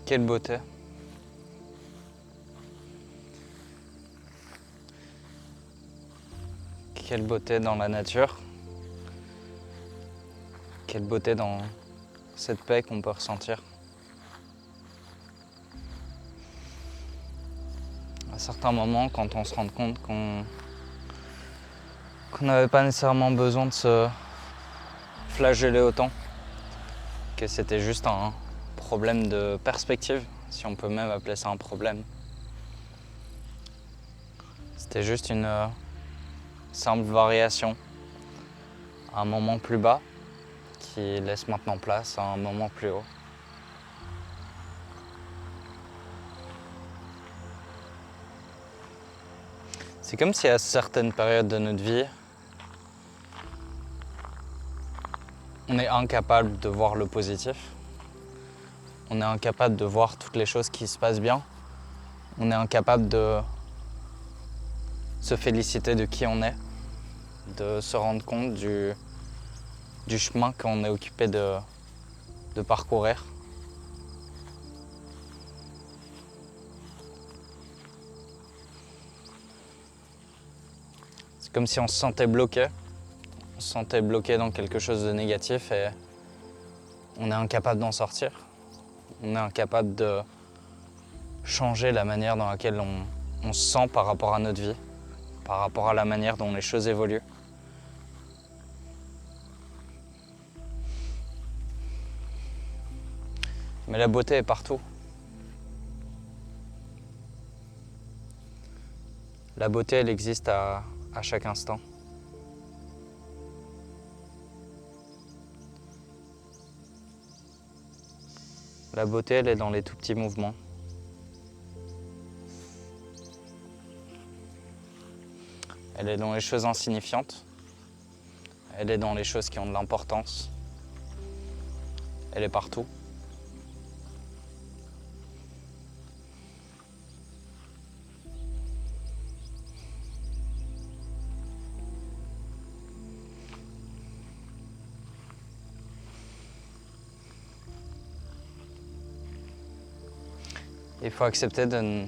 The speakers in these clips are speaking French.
Quelle beauté. Quelle beauté dans la nature. Quelle beauté dans cette paix qu'on peut ressentir. À certains moments, quand on se rend compte qu'on n'avait pas nécessairement besoin de se flageller autant, que c'était juste un problème de perspective, si on peut même appeler ça un problème. C'était juste une simple variation à un moment plus bas qui laisse maintenant place à un moment plus haut. C'est comme si à certaines périodes de notre vie, on est incapable de voir le positif. On est incapable de voir toutes les choses qui se passent bien. On est incapable de se féliciter de qui on est, de se rendre compte du chemin qu'on est occupé de parcourir. C'est comme si on se sentait bloqué. On se sentait bloqué dans quelque chose de négatif et on est incapable d'en sortir. On est incapable de changer la manière dans laquelle on se sent par rapport à notre vie, par rapport à la manière dont les choses évoluent. Mais la beauté est partout. La beauté, elle existe à chaque instant. La beauté, elle est dans les tout petits mouvements. Elle est dans les choses insignifiantes. Elle est dans les choses qui ont de l'importance. Elle est partout. Il faut accepter de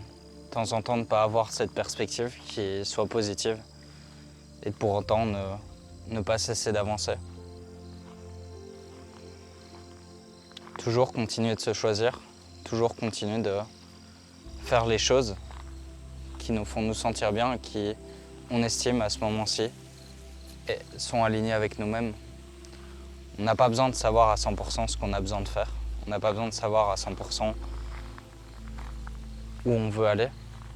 temps en temps ne pas avoir cette perspective qui soit positive et pour autant ne pas cesser d'avancer. Toujours continuer de se choisir, toujours continuer de faire les choses qui nous font nous sentir bien et qui, on estime à ce moment-ci, sont alignées avec nous-mêmes. On n'a pas besoin de savoir à 100% ce qu'on a besoin de faire. On n'a pas besoin de savoir à 100% où on veut aller,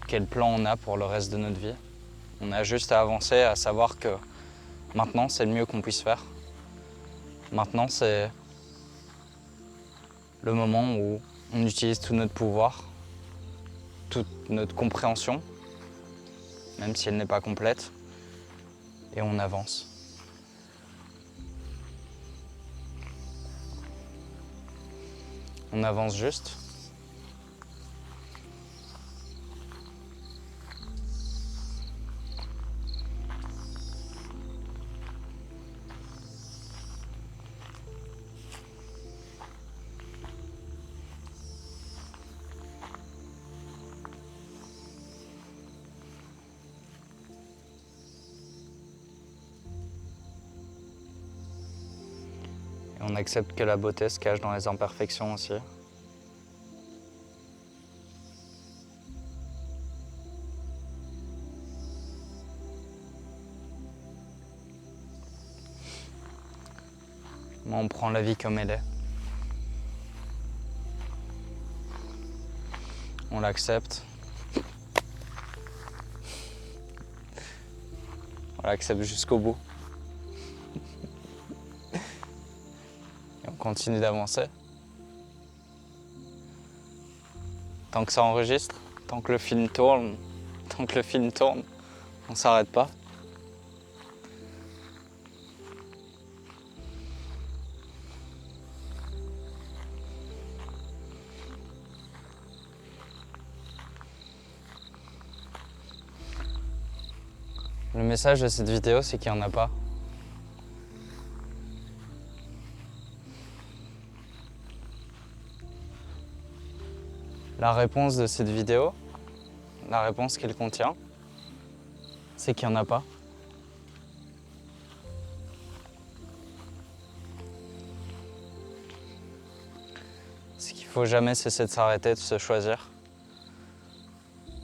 quel plan on a pour le reste de notre vie. On a juste à avancer, à savoir que maintenant c'est le mieux qu'on puisse faire. Maintenant c'est le moment où on utilise tout notre pouvoir, toute notre compréhension, même si elle n'est pas complète, et on avance. On avance juste. Et on accepte que la beauté se cache dans les imperfections aussi. Mais on prend la vie comme elle est. On l'accepte. On l'accepte jusqu'au bout. Et on continue d'avancer. Tant que ça enregistre, tant que le film tourne, on s'arrête pas. Le message de cette vidéo, c'est qu'il n'y en a pas. La réponse de cette vidéo, la réponse qu'elle contient, c'est qu'il n'y en a pas. C'est qu'il ne faut jamais cesser de s'arrêter, de se choisir,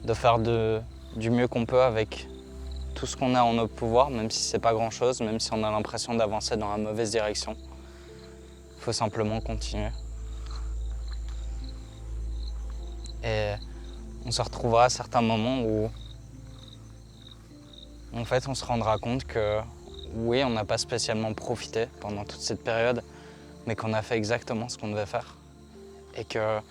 de faire du mieux qu'on peut avec tout ce qu'on a en notre pouvoir, même si c'est pas grand-chose, même si on a l'impression d'avancer dans la mauvaise direction. Il faut simplement continuer. Et on se retrouvera à certains moments où en fait on se rendra compte que oui, on n'a pas spécialement profité pendant toute cette période, mais qu'on a fait exactement ce qu'on devait faire. Et que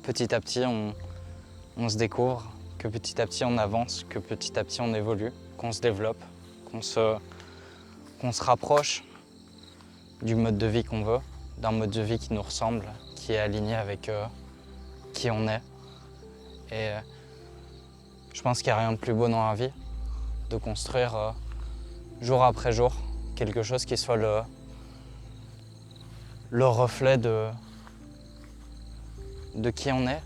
petit à petit on se découvre, que petit à petit on avance, que petit à petit on évolue, qu'on se développe, qu'on se rapproche du mode de vie qu'on veut, d'un mode de vie qui nous ressemble, qui est aligné avec qui on est. Et je pense qu'il n'y a rien de plus beau dans la vie, de construire jour après jour quelque chose qui soit le reflet de qui on est.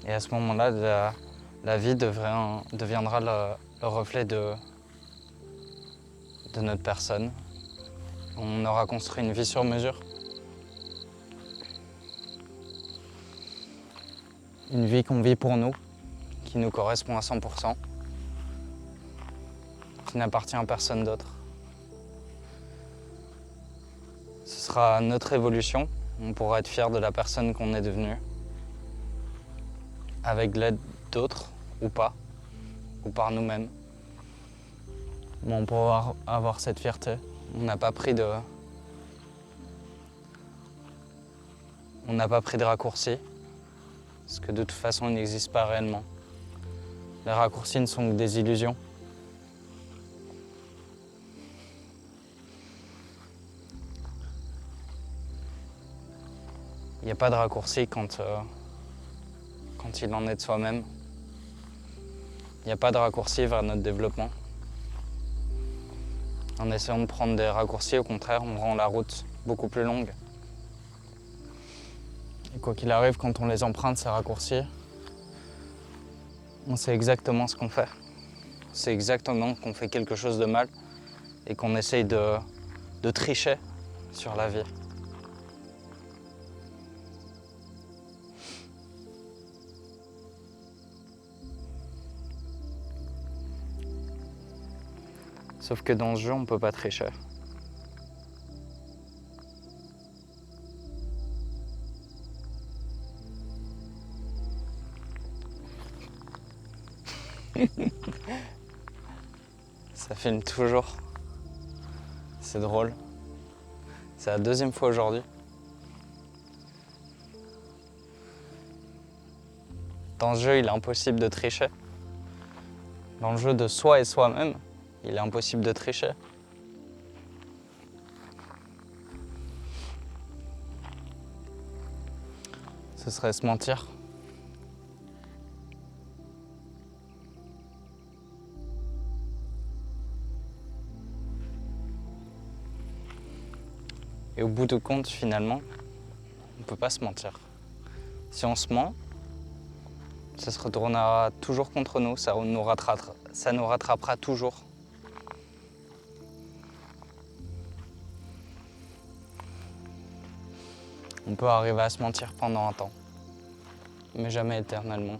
Et à ce moment-là, la vie deviendra le reflet de notre personne. On aura construit une vie sur mesure. Une vie qu'on vit pour nous, qui nous correspond à 100%, qui n'appartient à personne d'autre. Ce sera notre évolution, on pourra être fier de la personne qu'on est devenue, avec l'aide d'autres ou pas, ou par nous-mêmes. Mais on pourra avoir cette fierté. On n'a pas pris de raccourcis, parce que de toute façon, ils n'existent pas réellement. Les raccourcis ne sont que des illusions. Il n'y a pas de raccourci quand il en est de soi-même. Il n'y a pas de raccourci vers notre développement. En essayant de prendre des raccourcis, au contraire, on rend la route beaucoup plus longue. Et quoi qu'il arrive, quand on les emprunte, ces raccourcis, on sait exactement ce qu'on fait. C'est exactement qu'on fait quelque chose de mal et qu'on essaye de tricher sur la vie. Sauf que dans ce jeu, on ne peut pas tricher. Ça filme toujours. C'est drôle. C'est la deuxième fois aujourd'hui. Dans ce jeu, il est impossible de tricher. Dans le jeu de soi et soi-même, il est impossible de tricher. Ce serait se mentir. Et au bout de compte, finalement, on ne peut pas se mentir. Si on se ment, ça se retournera toujours contre nous, ça nous rattrapera toujours. On peut arriver à se mentir pendant un temps, mais jamais éternellement.